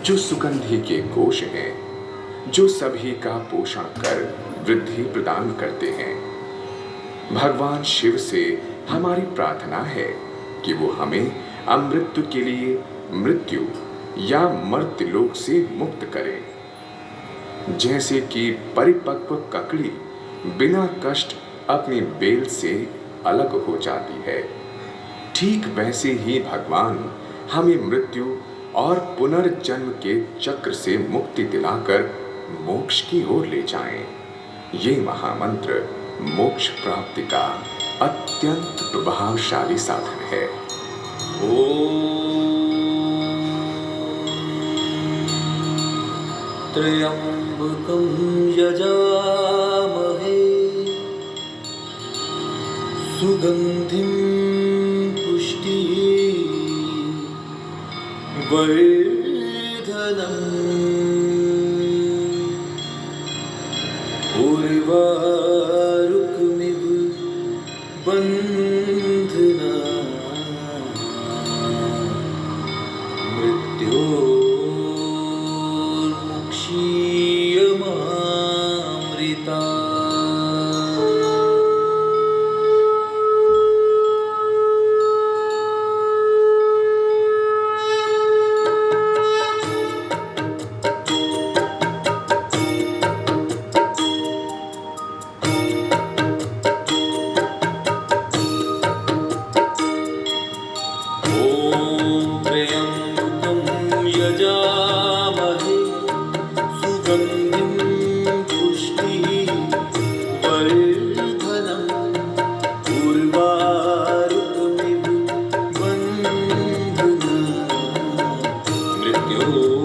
जो सुगंधि के कोश हैं, जो सभी का पोषण कर वृद्धि प्रदान करते हैं। भगवान शिव से हमारी प्रार्थना है कि वो हमें अमृत्यु के लिए मृत्यु या मर्त्यलोक से मुक्त करें। जैसे कि परिपक्व ककड़ी बिना कष्ट अपनी बेल से अलग हो जाती है, ठीक वैसे ही भगवान हमें मृत्यु और पुनर्जन्म के चक्र से मुक्ति दिलाकर मोक्ष की ओर ले जाएं। ये महामंत्र मोक्ष प्राप्ति का अत्यंत प्रभावशाली साधन है। त्र्यंबकं यजामहे सुगंधिं पुष्टिः वर्धनम् उर्वारुकमिव बन्धना मृत्योर्मुक्षीयमामृता। यजामहे सुगंधिं पुष्टिः वर्धनम् उर्वारुकमिव बन्धना मृत्योर्मुक्षीयमामृता।